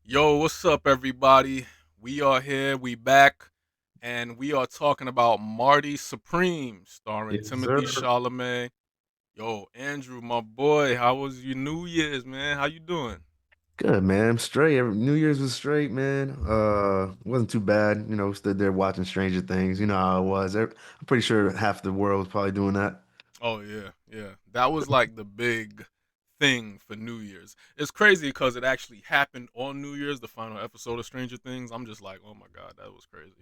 Yo, what's up, everybody? We are here, we back, and we are talking about Marty Supreme, starring Yes, Timothy sir. Chalamet. Yo, Andrew, my boy, how was your New Year's, man? How you doing? Good, man. I'm straight. New Year's was straight, man. Wasn't too bad. Stood there watching Stranger Things. You know how it was. I'm pretty sure half the world was probably doing that. Oh yeah, yeah. That was like the big thing for New Year's. It's crazy because it actually happened on New Year's, the final episode of Stranger Things. I'm just like, oh my god, that was crazy.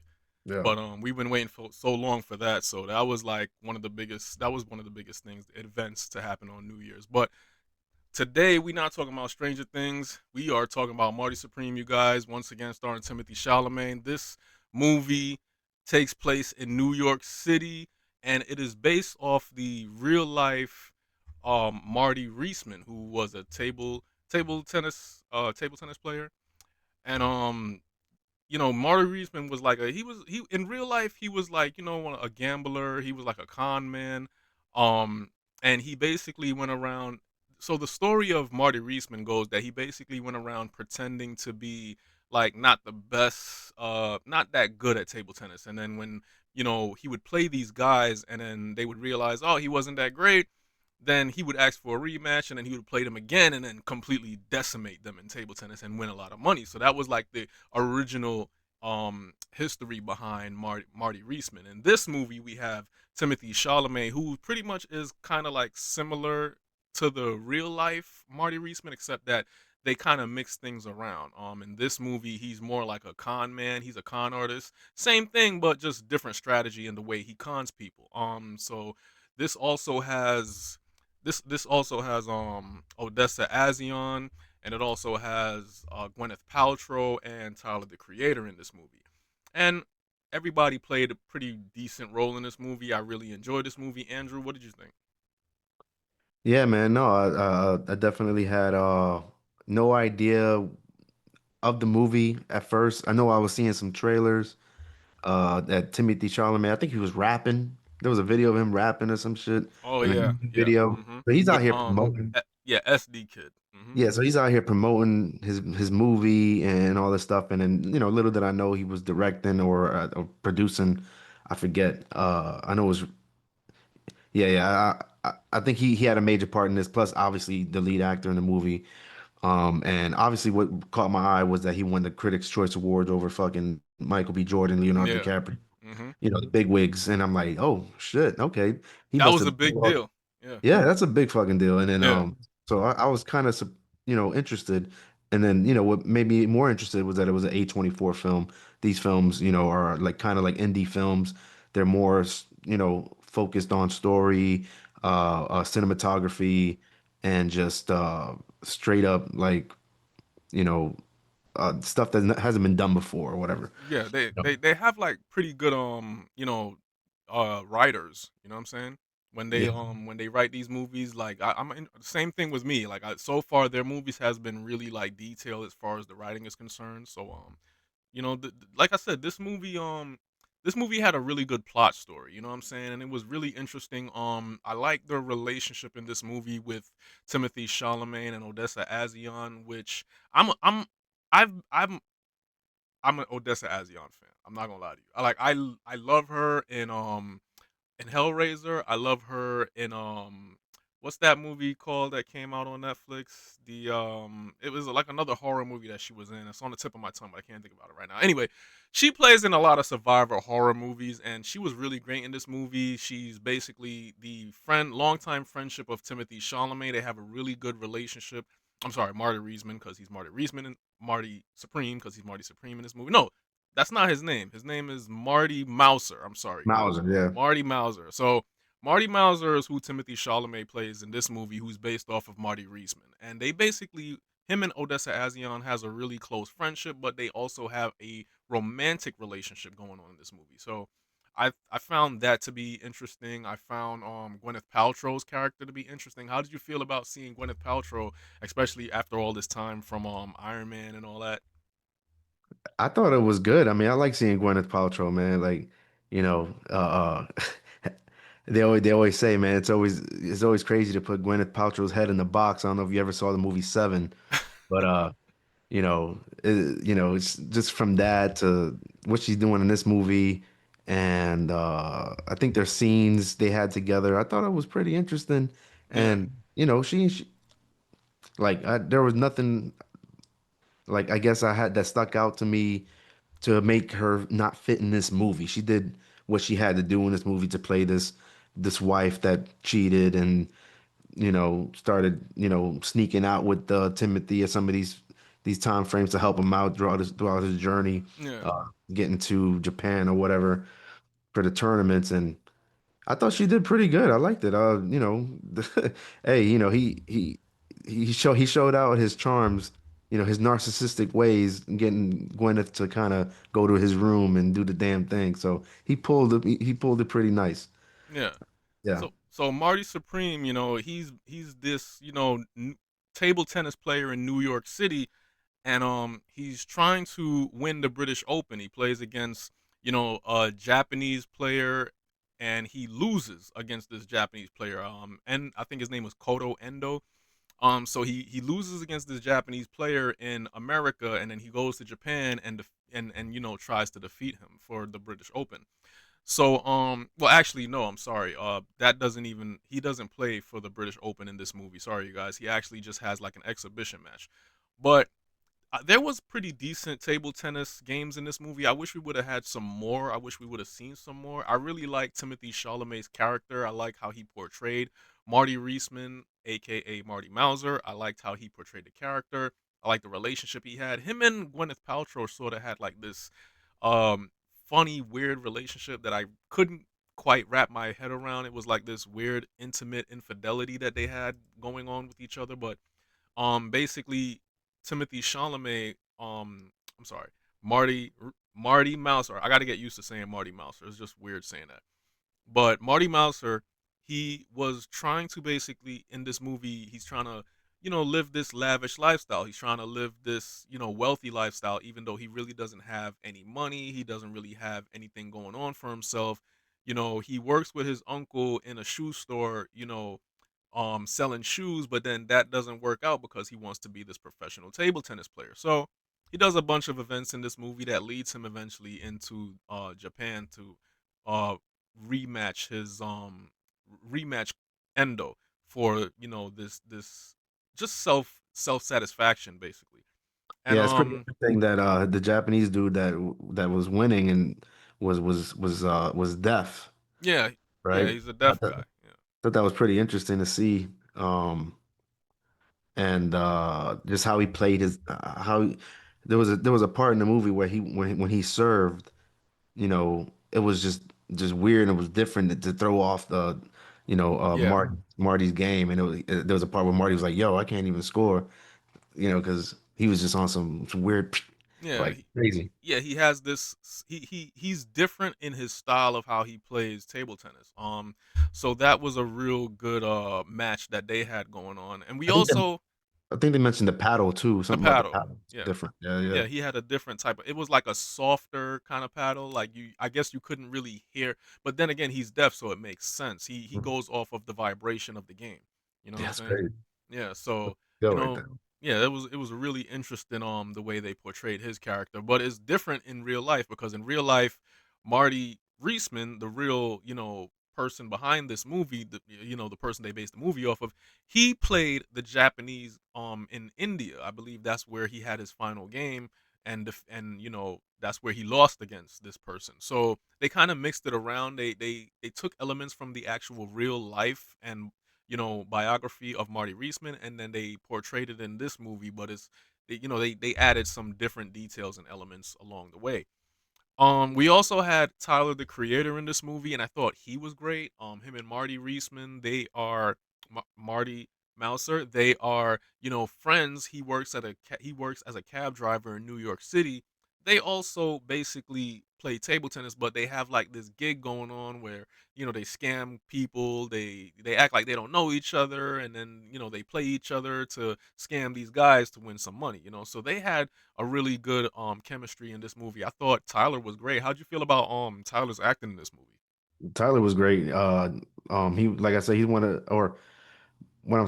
Yeah. But we've been waiting for so long for that, so that was like one of the biggest. That was one of the biggest things, events to happen on New Year's. But today we're not talking about Stranger Things. We are talking about Marty Supreme, you guys. Once again, starring Timothy Chalamet. This movie takes place in New York City, and it is based off the real life Marty Reisman, who was a table tennis player, and Marty Reisman was like he in real life he was like a gambler. He was like a con man, um, and he basically went around. So the story of Marty Reisman goes that he basically went around pretending to be like not the best, not that good at table tennis, and then when he would play these guys, and then they would realize, oh, he wasn't that great. Then he would ask for a rematch, and then he would play them again, and then completely decimate them in table tennis and win a lot of money. So that was like the original history behind Marty Reisman. In this movie, we have Timothy Chalamet, who pretty much is kind of like similar to the real life Marty Reisman, except that they kind of mix things around. In this movie, he's more like a con man. He's a con artist. Same thing, but just different strategy in the way he cons people. So this also has Odessa Azion, and it also has Gwyneth Paltrow and Tyler the Creator in this movie. And everybody played a pretty decent role in this movie. I really enjoyed this movie. Andrew, what did you think? Yeah, man. No, I definitely had no idea of the movie at first. I know I was seeing some trailers that Timothy Chalamet, I think he was rapping. There was a video of him rapping or some shit Oh in a yeah, YouTube yeah. video. But he's out With here promoting. yeah, SD Kid. Yeah, so he's out here promoting his movie and all this stuff, and then little did I know he was directing or producing. I forget. I know it was. Yeah, yeah. I think he had a major part in this. Plus, obviously, the lead actor in the movie. And obviously, what caught my eye was that he won the Critics' Choice Awards over fucking Michael B. Jordan, Leonardo Yeah. DiCaprio. hmm The big wigs, and I'm like, oh shit, okay, he That must was a have. big deal. Yeah. Yeah, that's a big fucking deal. And then Yeah. so I was kind of interested. And then what made me more interested was that it was an A24 film. These films, are like kind of like indie films. They're more focused on story, cinematography, and just straight up like you know stuff that hasn't been done before or whatever. Yeah, they Yep. they they have like pretty good writers, you know what I'm saying? Yeah. When they write these movies, like same thing with me. Like so far their movies has been really like detailed as far as the writing is concerned. So like I said, this movie had a really good plot story, you know what I'm saying? And it was really interesting. I like the relationship in this movie with Timothy Chalamet and Odessa Azion, which I'm I'm I'm an Odessa Azion fan. I'm not gonna lie to you. I love her in Hellraiser. I love her in what's that movie called that came out on Netflix? The it was like another horror movie that she was in. It's on the tip of my tongue, but I can't think about it right now. Anyway, she plays in a lot of survivor horror movies, and she was really great in this movie. She's basically the longtime friendship of Timothy Chalamet. They have a really good relationship. I'm sorry, Marty Reisman because he's Marty Reisman, and Marty Supreme because he's Marty Supreme in this movie. No, that's not his name. His name is Marty Mouser. I'm sorry, Mauser, yeah. Marty Mouser. So Marty Mouser is who Timothy Chalamet plays in this movie, who's based off of Marty Reisman, and they basically him and Odessa Azion has a really close friendship, but they also have a romantic relationship going on in this movie. So I found that to be interesting. I found Gwyneth Paltrow's character to be interesting. How did you feel about seeing Gwyneth Paltrow, especially after all this time from Iron Man and all that? I thought it was good. I mean, I like seeing Gwyneth Paltrow, man. Like, you know, they always say, man, it's always crazy to put Gwyneth Paltrow's head in the box. I don't know if you ever saw the movie Seven, but It's just from that to what she's doing in this movie, and I think their scenes they had together, I thought it was pretty interesting, Yeah, and she like there was nothing like I guess I had that stuck out to me to make her not fit in this movie. She did what she had to do in this movie to play this wife that cheated and started, sneaking out with Timothy at some of these time frames to help him out throughout his journey, yeah, uh, getting to Japan or whatever for the tournaments. And I thought she did pretty good. I liked it. Hey, he showed out his charms, his narcissistic ways, getting Gwyneth to kind of go to his room and do the damn thing. So he pulled it pretty nice. yeah. Yeah. So Marty Supreme, he's this table tennis player in New York City, and he's trying to win the British Open. He plays against a Japanese player, and he loses against this Japanese player. And I think his name was Koto Endo. So he loses against this Japanese player in America, and then he goes to Japan and tries to defeat him for the British Open. So well, actually no, I'm sorry. That doesn't even he doesn't play for the British Open in this movie. Sorry you guys. He actually just has like an exhibition match. But there was pretty decent table tennis games in this movie. I wish we would have had some more. I wish we would have seen some more. I really like Timothy Chalamet's character. I like how he portrayed Marty Reisman, aka Marty Mauser. I liked how he portrayed the character. I like the relationship he had. Him and Gwyneth Paltrow sort of had like this um funny, weird relationship that I couldn't quite wrap my head around. It was like this weird, intimate infidelity that they had going on with each other, but basically Timothy Chalamet, I'm sorry, Marty Mouser. I got to get used to saying Marty Mouser. It's just weird saying that. But Marty Mouser, he was trying to basically in this movie, he's trying to live this lavish lifestyle. He's trying to live this wealthy lifestyle, even though he really doesn't have any money. He doesn't really have anything going on for himself. He works with his uncle in a shoe store. Selling shoes, but then that doesn't work out because he wants to be this professional table tennis player. So he does a bunch of events in this movie that leads him eventually into Japan to uh rematch his rematch Endo for this just self satisfaction basically. And Yeah, it's pretty interesting that the Japanese dude that was winning and was deaf, yeah, yeah, right? he's a I deaf thought, guy. Yeah, thought that was pretty interesting to see. And just how he played there was a part in the movie where when he served, it was just weird and it was different to throw off the yeah, Marty's game, and there was a part where Marty was like, "Yo, I can't even score," because he was just on some weird yeah. like crazy. Yeah, he has this he's different in his style of how he plays table tennis. So that was a real good match that they had going on. And we I think that also I think they mentioned the paddle too. the Something about the paddle. paddle. It's Yeah. different. Yeah, yeah. Yeah, he had a different type of it was like a softer kind of paddle. Like I guess you couldn't really hear, but then again he's deaf so it makes sense. He goes off of the vibration of the game. You know what Yeah, I'm it's saying? crazy. Yeah, so, Go you right know, there. yeah, it was really interesting the way they portrayed his character, but it's different in real life because in real life, Marty Reisman, the real, person behind this movie, the person they based the movie off of, he played the Japanese in India. I believe that's where he had his final game and that's where he lost against this person. So they kind of mixed it around. They took elements from the actual real life and biography of Marty Reisman, and then they portrayed it in this movie. But they added some different details and elements along the way. We also had Tyler the Creator in this movie, and I thought he was great. Him and Marty Reisman, they are Marty Mouser. They are friends. He works as a cab driver in New York City. They also basically play table tennis, but they have like this gig going on where they scam people. They act like they don't know each other, and then they play each other to scam these guys to win some money. So they had a really good chemistry in this movie. I thought Tyler was great. How'd you feel about Tyler's acting in this movie? Tyler was great. He like I said, he's one of or what I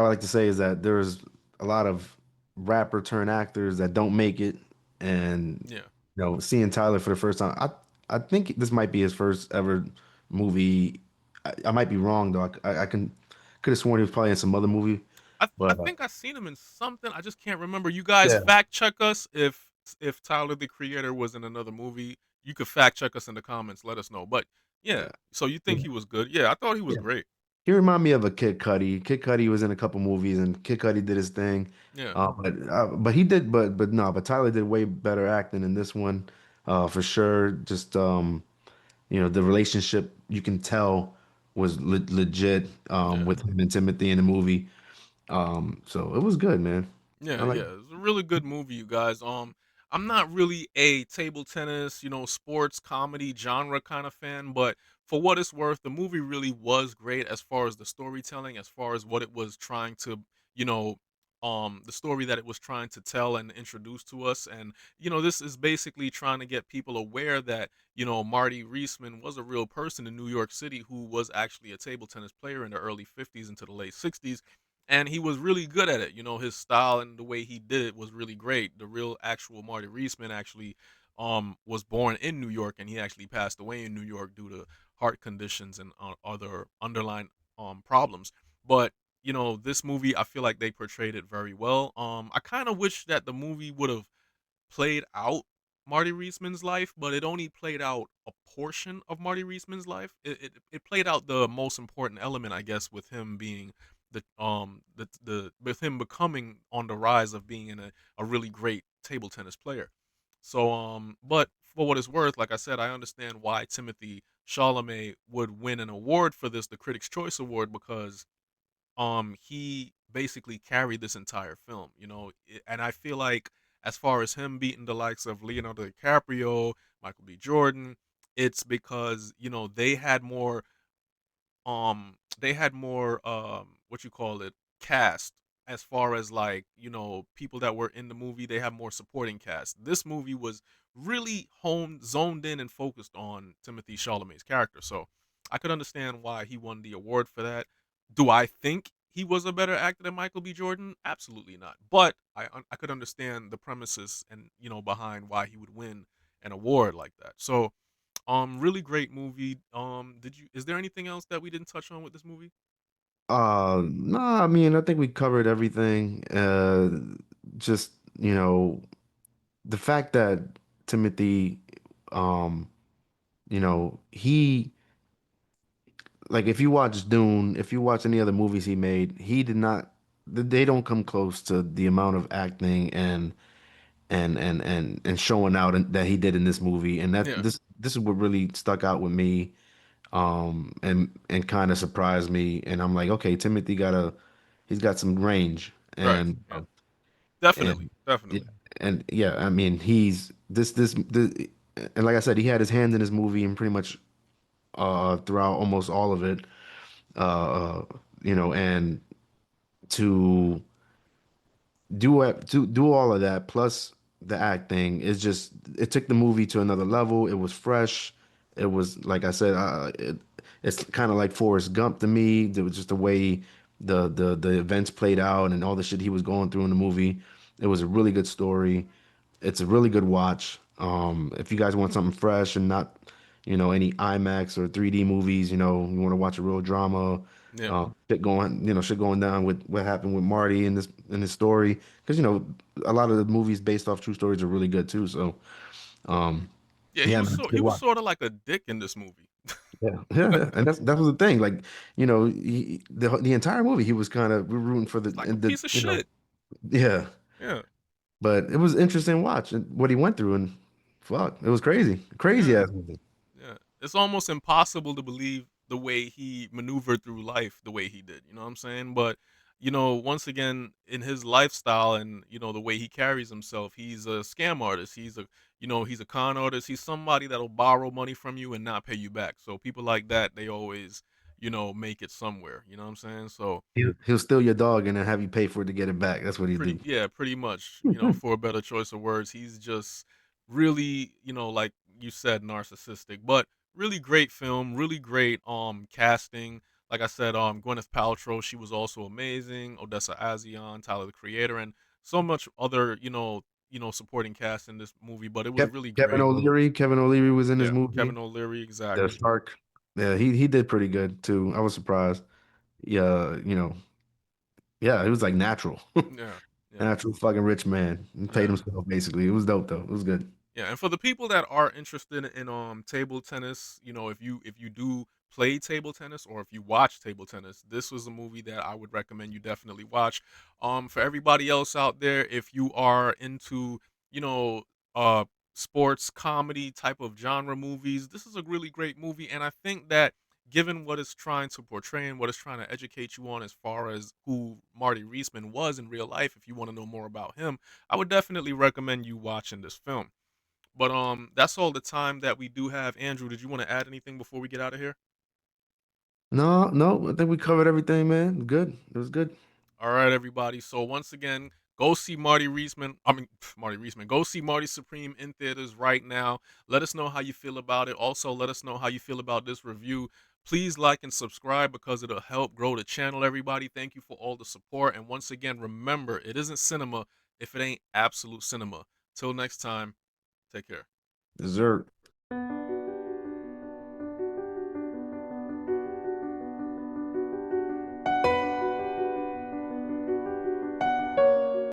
would like to say is that there's a lot of rapper turn actors that don't make it, and Yeah. seeing Tyler for the first time. I think this might be his first ever movie. I might be wrong though. I could have sworn he was probably in some other movie, I but think I seen him in something. I just can't remember. You guys yeah, fact check us if Tyler the Creator was in another movie. You could fact check us in the comments. Let us know. But yeah, yeah, so you think yeah, he was good? Yeah, I thought he was yeah. great. He reminded me of a Kid Cudi. Kid Cudi was in a couple movies, and Kid Cudi did his thing. Yeah, But he did, but no, but Tyler did way better acting in this one, for sure. Just the relationship you can tell was legit, yeah. with him and Timothy in the movie. So it was good, man. I Yeah, like. yeah. It's a really good movie, you guys. I'm not really a table tennis, sports comedy genre kind of fan, but for what it's worth, the movie really was great as far as the storytelling, as far as what it was trying to, you know, the story that it was trying to tell and introduce to us. And, this is basically trying to get people aware that, Marty Reisman was a real person in New York City who was actually a table tennis player in the early 50s into the late 60s, and he was really good at it. His style and the way he did it was really great. The real actual Marty Reisman actually was born in New York, and he actually passed away in New York due to heart conditions and other underlying problems. But this movie, I feel like they portrayed it very well. I kind of wish that the movie would have played out Marty Reisman's life, but it only played out a portion of Marty Reisman's life. It played out the most important element, I guess, with him being the with him becoming on the rise of being a really great table tennis player. So but for what it's worth, like I said, I understand why Timothy Chalamet would win an award for this, the Critics' Choice Award, because he basically carried this entire film, and I feel like as far as him beating the likes of Leonardo DiCaprio, Michael B. Jordan, it's because they had more what you call it, cast, as far as like people that were in the movie. They have more supporting cast. This movie was really zoned in and focused on Timothy Chalamet's character, so I could understand why he won the award for that. Do I think he was a better actor than Michael B. Jordan? Absolutely not, but I could understand the premises and behind why he would win an award like that. So really great movie. Is there anything else that we didn't touch on with this movie? No, I mean, I think we covered everything. Just, the fact that Timothy, um, he like if you watch Dune, if you watch any other movies he made, he did not they don't come close to the amount of acting and showing out that he did in this movie. And that Yeah, this is what really stuck out with me, and kind of surprised me. And I'm like, okay, he's got some range. right. And Yeah, and definitely, yeah, definitely. and yeah, I mean, he's this and like I said, he had his hand in his movie and pretty much throughout almost all of it. Uh, and to do all of that plus the acting is just it took the movie to another level. It was fresh. It was like I said, it's kind of like Forrest Gump to me. There was just the way the events played out and all the shit he was going through in the movie. It was a really good story. It's a really good watch. If you guys want something fresh and not, any IMAX or 3D movies, you want to watch a real drama, Yeah, shit going down with what happened with Marty in this story. Because a lot of the movies based off true stories are really good too. So, um, yeah. He yeah, was man, it's so a he good was watch. sort of like a dick in this movie. Yeah, yeah, and that was the thing. Like, the entire movie, he was kind of rooting for He's like a piece of shit. yeah. Yeah, But it was interesting watch and what he went through, and fuck, it was crazy, crazy yeah. ass movie. Yeah, it's almost impossible to believe the way he maneuvered through life the way he did. You know what I'm saying? But once again, in his lifestyle and the way he carries himself, he's a scam artist. He's a con artist. He's somebody that'll borrow money from you and not pay you back. So people like that, they always make it somewhere. You know what I'm saying? So He'll steal your dog and then have you pay for it to get it back. That's what he do. pretty much, for a better choice of words, he's just really, like you said, narcissistic. But really great film, really great casting. Like I said, Gwyneth Paltrow, she was also amazing. Odessa Azion, Tyler the Creator, and so much other, supporting cast in this movie, but it was really Kevin great. O'Leary. Kevin O'Leary was in this Yeah, movie. Kevin O'Leary, The exactly. shark. Yeah, he did pretty good too. I was surprised. Yeah, yeah, he was like natural. Yeah, yeah. Natural fucking rich man. He paid Yeah. himself basically. It was dope though. It was good. Yeah, and for the people that are interested in table tennis, if you do play table tennis or if you watch table tennis, this was a movie that I would recommend you definitely watch. For everybody else out there, if you are into, you know, uh sports comedy type of genre movies, this is a really great movie, and I think that given what it's trying to portray and what it's trying to educate you on as far as who Marty Reisman was in real life, if you want to know more about him, I would definitely recommend you watching this film. But that's all the time that we do have. Andrew, did you want to add anything before we get out of here? No, no, I think we covered everything, man. Good. It was good. All right, everybody. So once again, go see Marty Reisman. I mean, Marty Reisman. Go see Marty Supreme in theaters right now. Let us know how you feel about it. Also, let us know how you feel about this review. Please like and subscribe because it'll help grow the channel, everybody. Thank you for all the support. And once again, remember, it isn't cinema if it ain't absolute cinema. Till next time, take care. Dessert.